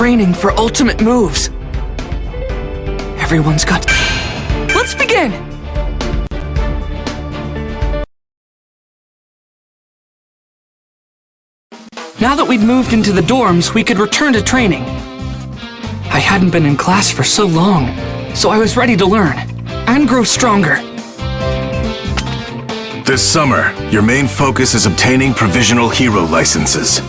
Training for ultimate moves. Everyone's got... Let's begin! Now that we'd moved into the dorms, we could return to training. I hadn't been in class for so long, so I was ready to learn and grow stronger. This summer, your main focus is obtaining provisional hero licenses.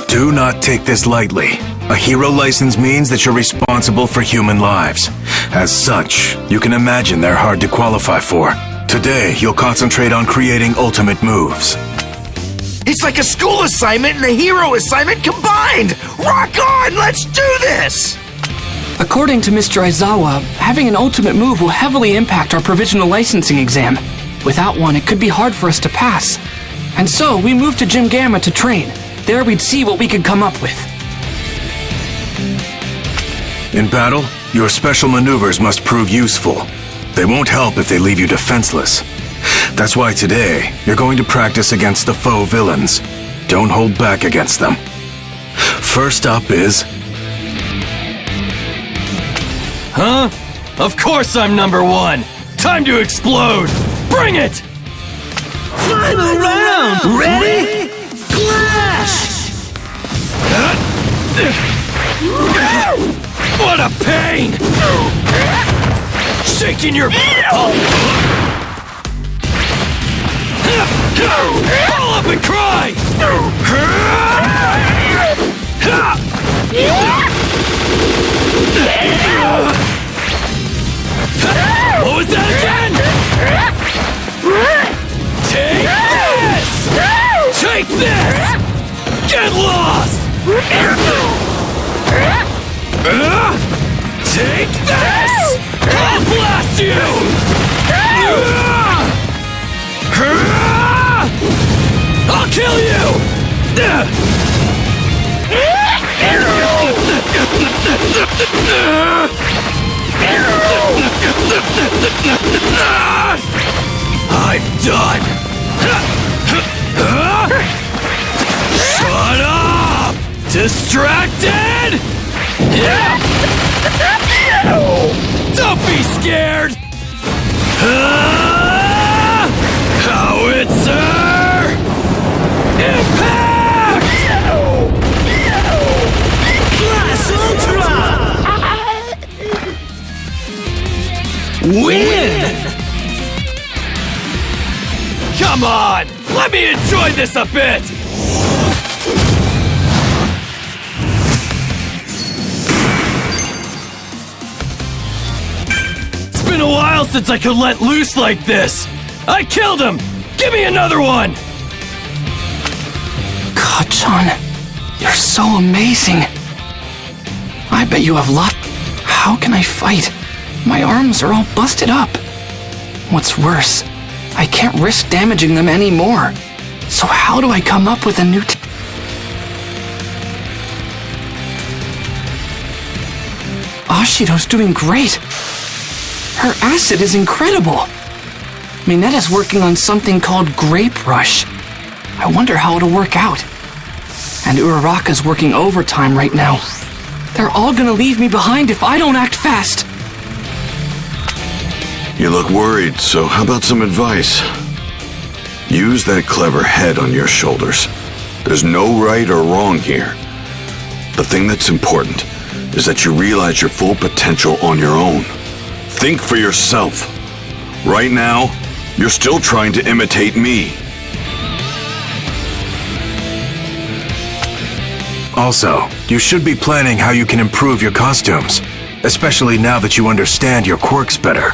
Do not take this lightly. A hero license means that you're responsible for human lives. As such, you can imagine they're hard to qualify for. Today, you'll concentrate on creating ultimate moves. It's like a school assignment and a hero assignment combined! Rock on! Let's do this! According to Mr. Aizawa, having an ultimate move will heavily impact our provisional licensing exam. Without one, it could be hard for us to pass. And so, we moved to Gym Gamma to train. There we'd see what we could come up with. In battle, your special maneuvers must prove useful. They won't help if they leave you defenseless. That's why today, you're going to practice against the foe villains. Don't hold back against them. First up is... Huh? Of course I'm number one! Time to explode! Bring it! Final round! Ready? Clash! What a pain! Shaking your... Pull up and cry! What was that again? Take this! Take this! Get lost! Take this! I'll blast you! I'll kill you! I'm done! Shut up! Distracted? Don't be scared! Howitzer! Impact! Class Ultra! Win! Come on! Let me enjoy this a bit! It's been a while since I could let loose like this! I killed him! Give me another one! Ka-chan, you're so amazing. I bet you have lot. How can I fight? My arms are all busted up. What's worse, I can't risk damaging them anymore. So how do I come up with a new Ashido's doing great. Her acid is incredible. Minetta's working on something called Grape Rush. I wonder how it'll work out. And Uraraka's working overtime right now. They're all gonna leave me behind if I don't act fast. You look worried, so how about some advice? Use that clever head on your shoulders. There's no right or wrong here. The thing that's important is that you realize your full potential on your own. Think for yourself. Right now, you're still trying to imitate me. Also, you should be planning how you can improve your costumes, especially now that you understand your quirks better.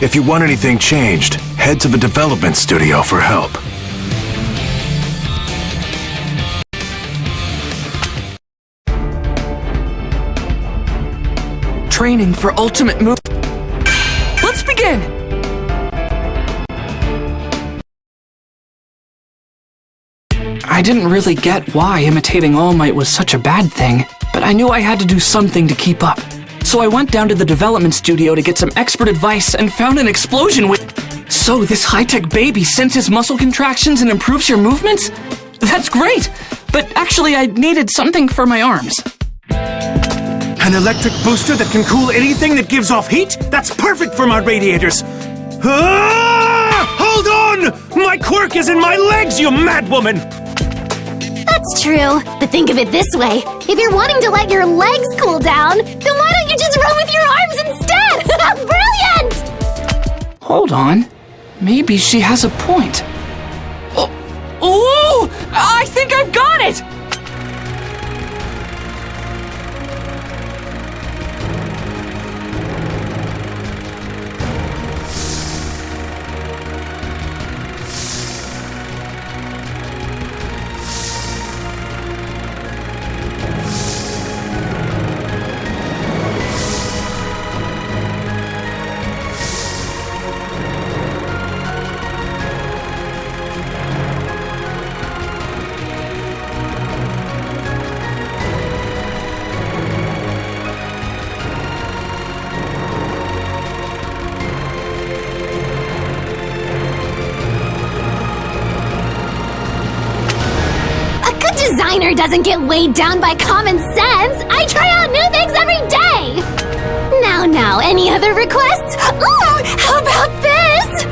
If you want anything changed, head to the development studio for help. Training for ultimate move. Let's begin! I didn't really get why imitating All Might was such a bad thing, but I knew I had to do something to keep up. So I went down to the development studio to get some expert advice and found an explosion with... So this high-tech baby senses muscle contractions and improves your movements? That's great! But actually I needed something for my arms. An electric booster that can cool anything that gives off heat? That's perfect for my radiators. Hold on! My quirk is in my legs, you madwoman! That's true, but think of it this way. If you're wanting to let your legs cool down, then why don't you just run with your arms instead? Brilliant! Hold on. Maybe she has a point. Oh, I think I've got it! Designer doesn't get weighed down by common sense. I try out new things every day. Now, any other requests? Ooh, how about this?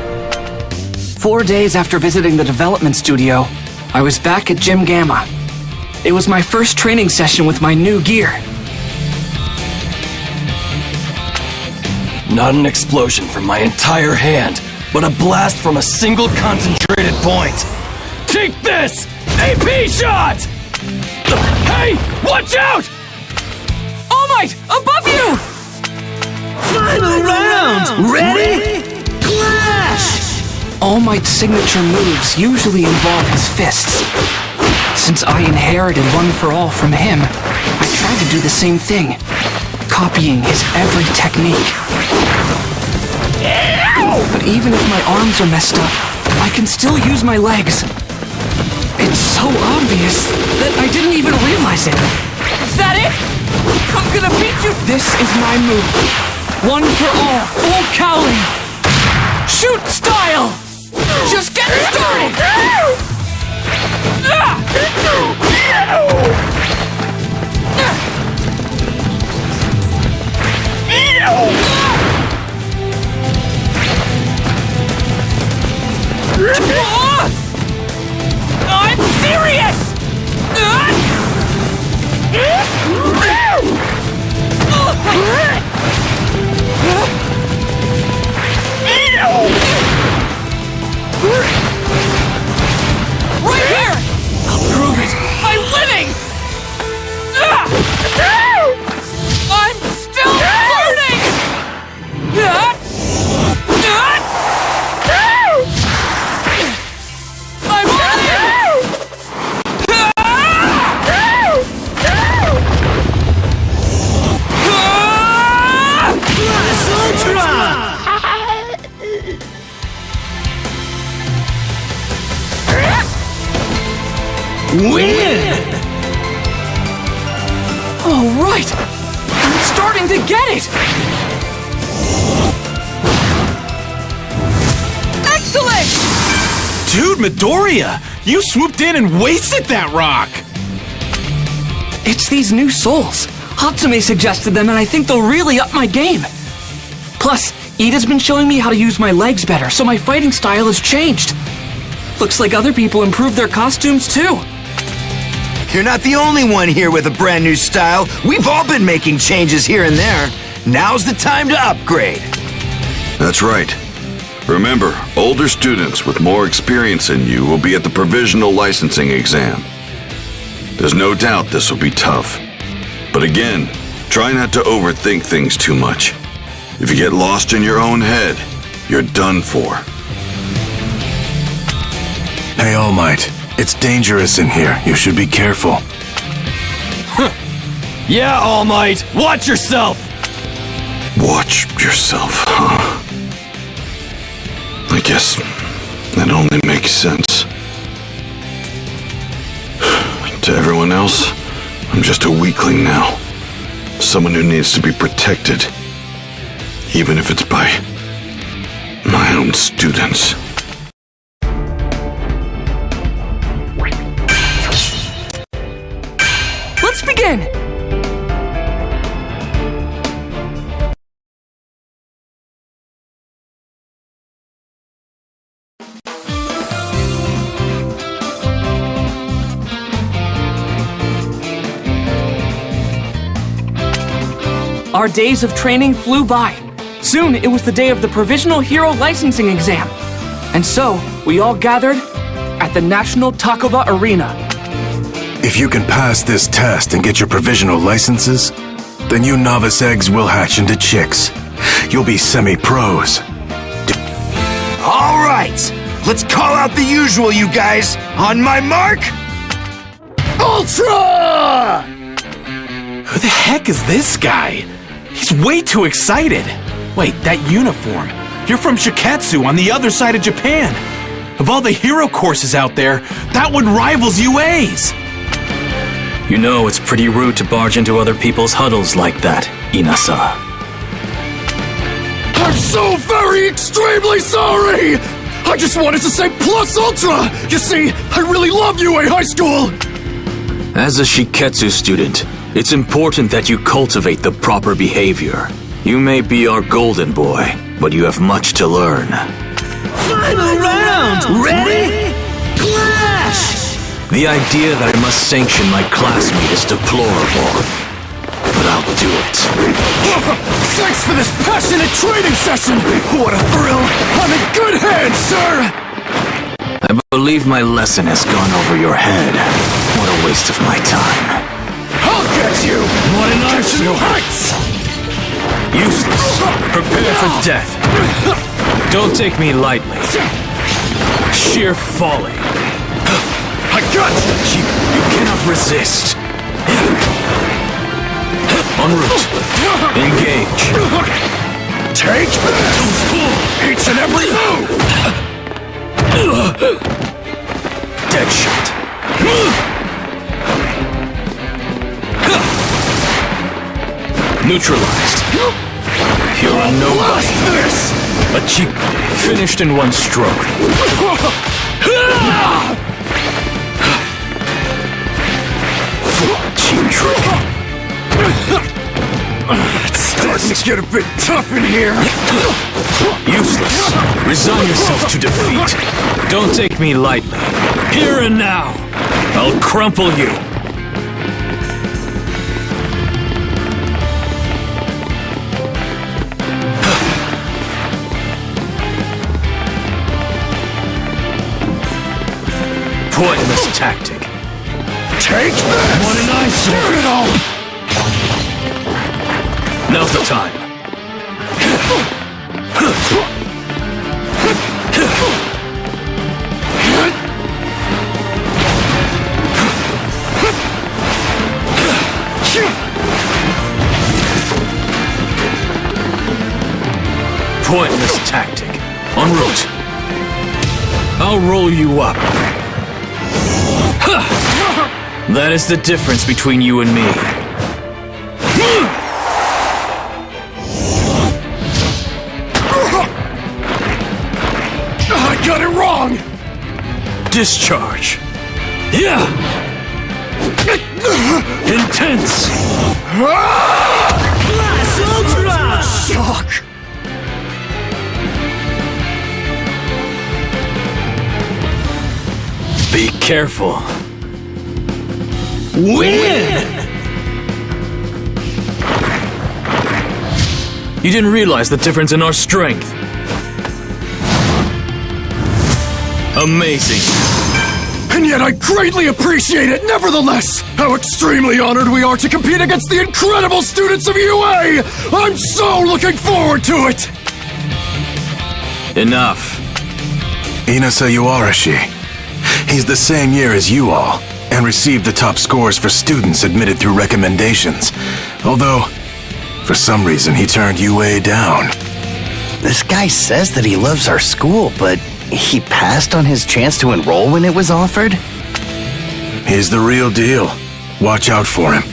4 days after visiting the development studio, I was back at Gym Gamma. It was my first training session with my new gear. Not an explosion from my entire hand, but a blast from a single concentrated point. Take this! AP shot! Hey, watch out! All Might, above you! Final round! Ready? Clash! All Might's signature moves usually involve his fists. Since I inherited One for All from him, I tried to do the same thing, copying his every technique. But even if my arms are messed up, I can still use my legs. It's so obvious that I didn't even realize it. Is that it? I'm gonna beat you! This is my move. One for all, full cowling. Shoot style! Just get started! I'm serious! Right here! I'll prove it! I'm winning! I'm still learning! I'm winning! Win! All right! I'm starting to get it! Excellent! Dude, Midoriya! You swooped in and wasted that rock! It's these new souls. Hatsume suggested them, and I think they'll really up my game. Plus, Ida's been showing me how to use my legs better, so my fighting style has changed. Looks like other people improved their costumes too. You're not the only one here with a brand new style. We've all been making changes here and there. Now's the time to upgrade. That's right. Remember, older students with more experience than you will be at the provisional licensing exam. There's no doubt this will be tough. But again, try not to overthink things too much. If you get lost in your own head, you're done for. Hey, All Might. It's dangerous in here. You should be careful. Yeah, All Might, watch yourself! Watch yourself, huh? I guess that only makes sense. To everyone else, I'm just a weakling now. Someone who needs to be protected. Even if it's by my own students. Let's begin! Our days of training flew by. Soon, it was the day of the Provisional Hero Licensing Exam. And so, we all gathered at the National Takoba Arena. If you can pass this test and get your provisional licenses, then you novice eggs will hatch into chicks. You'll be semi-pros. All right, let's call out the usual, you guys. On my mark, Ultra! Who the heck is this guy? He's way too excited. Wait, that uniform. You're from Shiketsu on the other side of Japan. Of all the hero courses out there, that one rivals UA's. You know it's pretty rude to barge into other people's huddles like that, Inasa. I'm so very extremely sorry! I just wanted to say plus ultra! You see, I really love UA High School! As a Shiketsu student, it's important that you cultivate the proper behavior. You may be our golden boy, but you have much to learn. final round! Ready? Clash! The idea that I must sanction my classmate is deplorable, but I'll do it. Thanks for this passionate training session! What a thrill! I'm in good hands, sir! I believe my lesson has gone over your head. What a waste of my time. I'll get you! What an Get to new heights! Useless. Prepare for death. Don't take me lightly. Sheer folly. I got you! You cannot resist. En route. Engage. Take this! Each and every move! Dead shot. Neutralized. You're a nobody. This! A cheap. Finished in one stroke. Cheap trick. It's starting to get a bit tough in here. Useless. Resign yourself to defeat. Don't take me lightly. Here and now, I'll crumple you. Pointless tactic. Take this! What an eyesore! Turn it all! Now's the time. Pointless tactic. En route. I'll roll you up. That is the difference between you and me. I got it wrong! Discharge. Yeah. Intense. Class Ultra! Shock! Be careful. Win! You didn't realize the difference in our strength. Amazing. And yet I greatly appreciate it nevertheless! How extremely honored we are to compete against the incredible students of UA! I'm so looking forward to it! Enough. Inasa Yuarashi. He's the same year as you all, and received the top scores for students admitted through recommendations. Although, for some reason, he turned UA down. This guy says that he loves our school, but he passed on his chance to enroll when it was offered? He's the real deal. Watch out for him.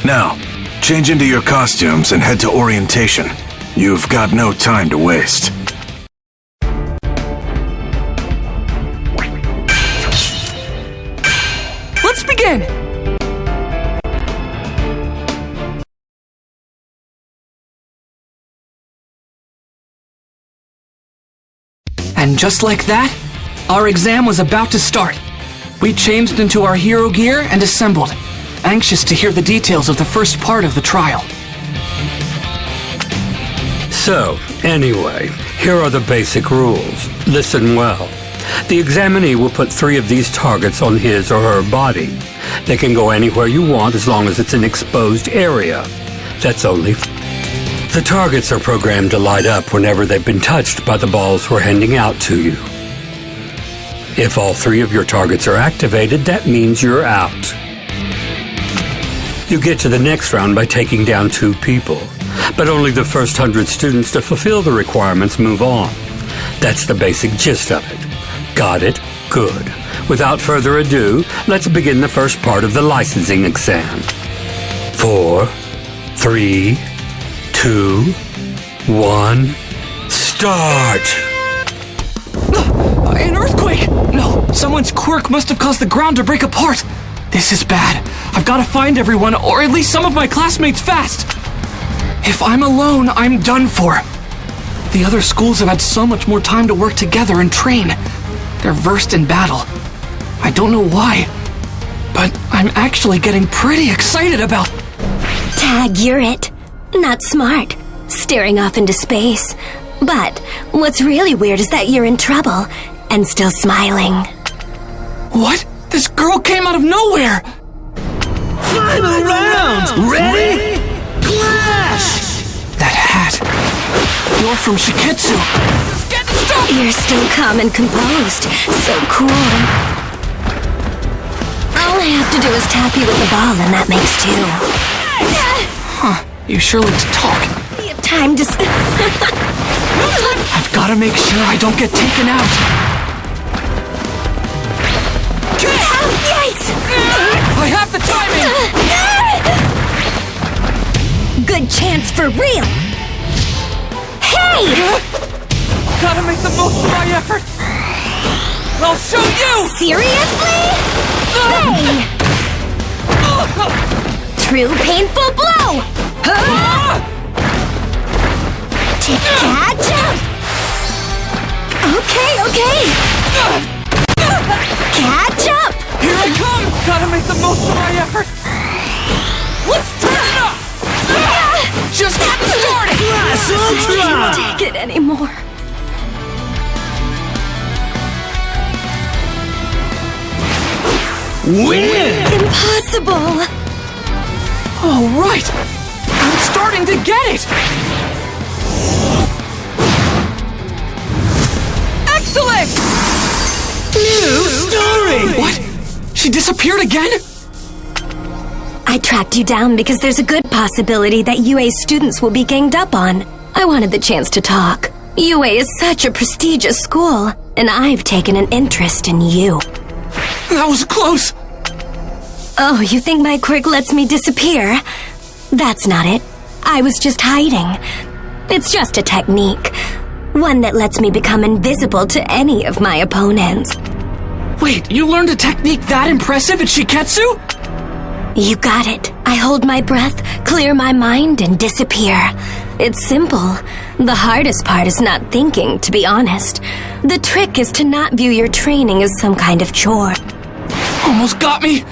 Now, change into your costumes and head to orientation. You've got no time to waste. Let's begin! And just like that, our exam was about to start. We changed into our hero gear and assembled, anxious to hear the details of the first part of the trial. So, anyway, here are the basic rules. Listen well. The examinee will put 3 of these targets on his or her body. They can go anywhere you want as long as it's an exposed area. That's only... The targets are programmed to light up whenever they've been touched by the balls we're handing out to you. If all 3 of your targets are activated, that means you're out. You get to the next round by taking down 2 people, but only the first 100 students to fulfill the requirements move on. That's the basic gist of it. Got it? Good. Without further ado, let's begin the first part of the licensing exam. 4, 3, 2, 1, start! An earthquake! No, someone's quirk must have caused the ground to break apart. This is bad. I've got to find everyone, or at least some of my classmates fast. If I'm alone, I'm done for. The other schools have had so much more time to work together and train. They're versed in battle. I don't know why, but I'm actually getting pretty excited about... Tag, you're it. Not smart. Staring off into space. But what's really weird is that you're in trouble and still smiling. What? This girl came out of nowhere! Final round! Ready? Clash! That hat. You're from Shiketsu. Let's get started! You're still calm and composed. So cool. All I have to do is tap you with the ball and that makes 2. Huh, you sure like to talk. We have time to... I've got to make sure I don't get taken out. Yikes! I have the timing! Good chance for real! Hey! Gotta make the most of my effort! I'll show you! Seriously? Bang! True painful blow! Tic-tac jump! Okay. Catch up! Here I come! Gotta make the most of my effort! Let's turn it up! Just get started! I can't take it anymore. Win! Impossible! All right! I'm starting to get it! Excellent! New story! What? She disappeared again? I tracked you down because there's a good possibility that UA's students will be ganged up on. I wanted the chance to talk. UA is such a prestigious school, and I've taken an interest in you. That was close! Oh, you think my quirk lets me disappear? That's not it. I was just hiding. It's just a technique. One that lets me become invisible to any of my opponents. Wait, you learned a technique that impressive at Shiketsu? You got it. I hold my breath, clear my mind, and disappear. It's simple. The hardest part is not thinking, to be honest. The trick is to not view your training as some kind of chore. Almost got me!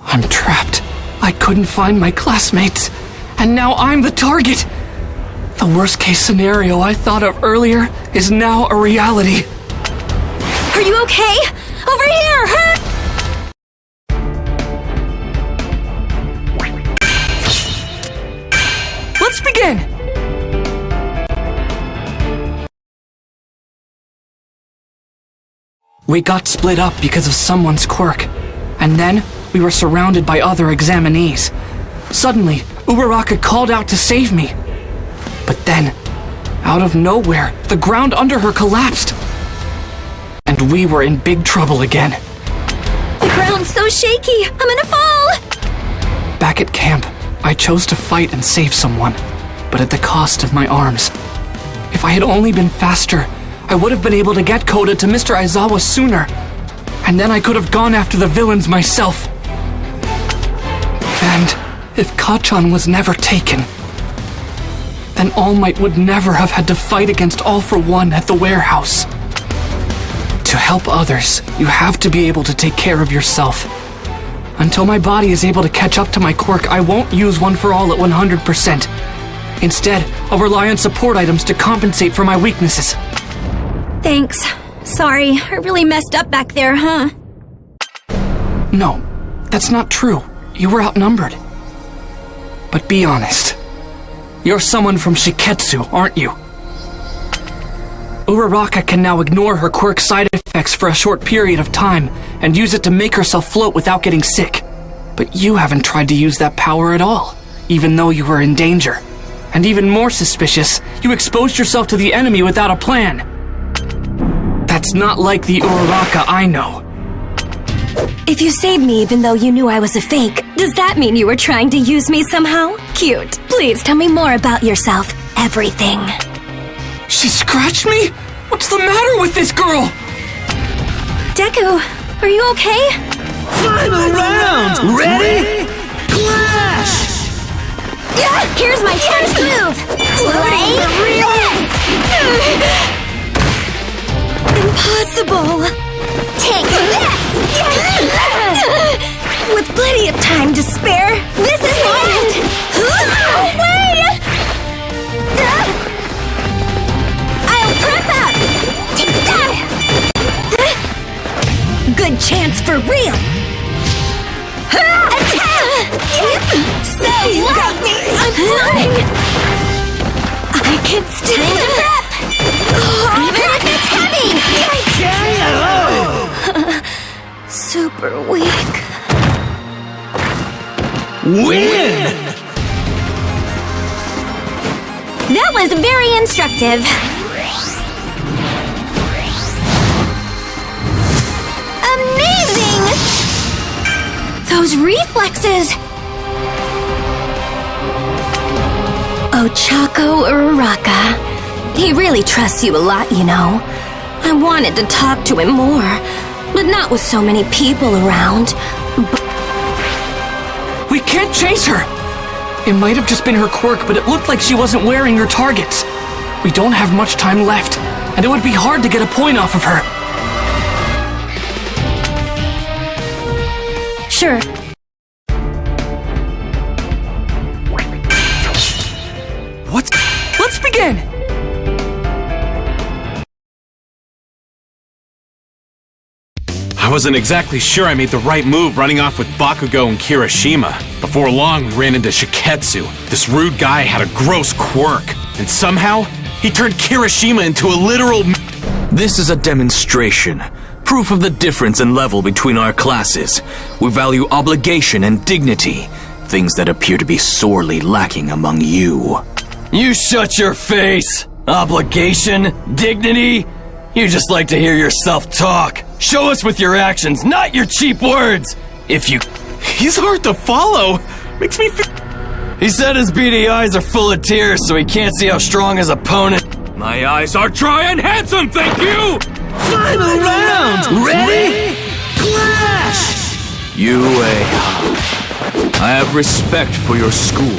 I'm trapped. I couldn't find my classmates. And now I'm the target! The worst case scenario I thought of earlier is now a reality. Are you okay? Over here! Hurt! Let's begin! We got split up because of someone's quirk. And then, we were surrounded by other examinees. Suddenly, Uraraka called out to save me. But then, out of nowhere, the ground under her collapsed. And we were in big trouble again. The ground's so shaky! I'm gonna fall! Back at camp, I chose to fight and save someone, but at the cost of my arms. If I had only been faster, I would have been able to get Koda to Mr. Aizawa sooner. And then I could have gone after the villains myself. And if Kachan was never taken, then All Might would never have had to fight against All for One at the warehouse. To help others, you have to be able to take care of yourself. Until my body is able to catch up to my quirk, I won't use One for All at 100%. Instead, I'll rely on support items to compensate for my weaknesses. Thanks. Sorry, I really messed up back there, huh? No, that's not true. You were outnumbered. But be honest. You're someone from Shiketsu, aren't you? Uraraka can now ignore her quirk side effects for a short period of time and use it to make herself float without getting sick. But you haven't tried to use that power at all, even though you were in danger. And even more suspicious, you exposed yourself to the enemy without a plan. That's not like the Uraraka I know. If you saved me even though you knew I was a fake, does that mean you were trying to use me somehow? Cute. Please tell me more about yourself. Everything. She scratched me? What's the matter with this girl? Deku, are you okay? Final round! Ready? Clash! Here's my first move! Floating Impossible! Take this! With plenty of time to spare, this is it! Wait! I'll prep up! Good chance for real! So you got me! I'm floating! I can still prep! Even if it's heavy! Super weak. Win! That was very instructive. Amazing! Those reflexes! Ochako Uraraka. He really trusts you a lot, you know. I wanted to talk to him more, but not with so many people around. We can't chase her! It might have just been her quirk, but it looked like she wasn't wearing her targets. We don't have much time left, and it would be hard to get a point off of her. Sure. What? Let's begin! I wasn't exactly sure I made the right move running off with Bakugo and Kirishima. Before long, we ran into Shiketsu. This rude guy had a gross quirk, and somehow, he turned Kirishima into a literal... This is a demonstration. Proof of the difference in level between our classes. We value obligation and dignity, things that appear to be sorely lacking among you. You shut your face! Obligation? Dignity? You just like to hear yourself talk. Show us with your actions, not your cheap words! If you... He's hard to follow. Makes me feel... He said his beady eyes are full of tears, so he can't see how strong his opponent... My eyes are dry and handsome, thank you! Final round! Ready? Clash! You, Ehraam. I have respect for your school.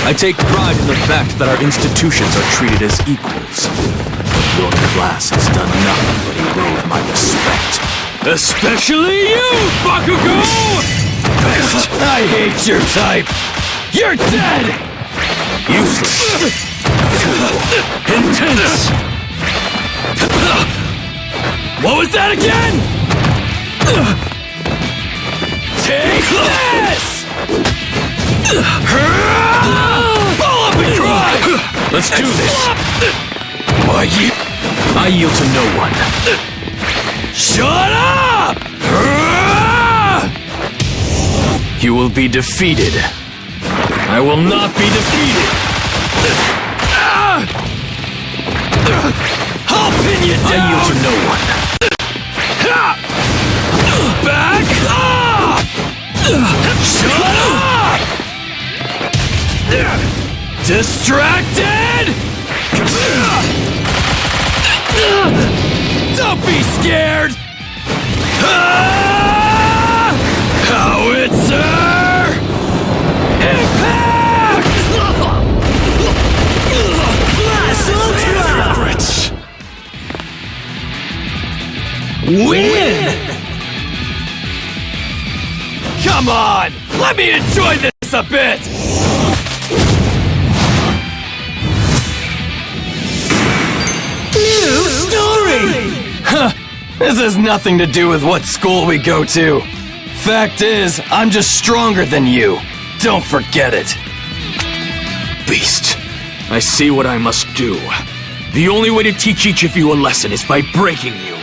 I take pride in the fact that our institutions are treated as equals. Your class has done nothing but erode my respect. Especially you, Bakugo! I hate your type! You're dead! Useless. Intense. What was that again? Take this! Pull up and cry! Let's do this. Why you... I yield to no one. Shut up! You will be defeated. I will not be defeated. I'll pin you down! I yield to no one. Back off! Shut up! Distracted? Don't be scared! Howitzer! Impact! Blast Regrets. Win! Come on! Let me enjoy this a bit! Huh, this has nothing to do with what school we go to. Fact is, I'm just stronger than you. Don't forget it. Beast, I see what I must do. The only way to teach each of you a lesson is by breaking you.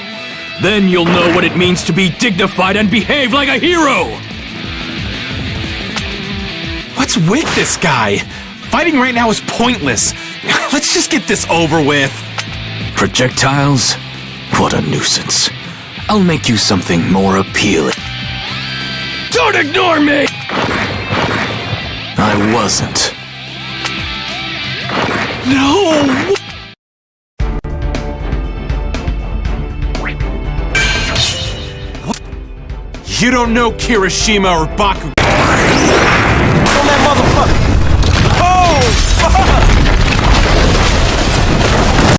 Then you'll know what it means to be dignified and behave like a hero! What's with this guy? Fighting right now is pointless. Let's just get this over with. Projectiles? What a nuisance. I'll make you something more appealing. Don't ignore me! I wasn't. No! You don't know Kirishima or Bakugan. On that motherfucker! Oh!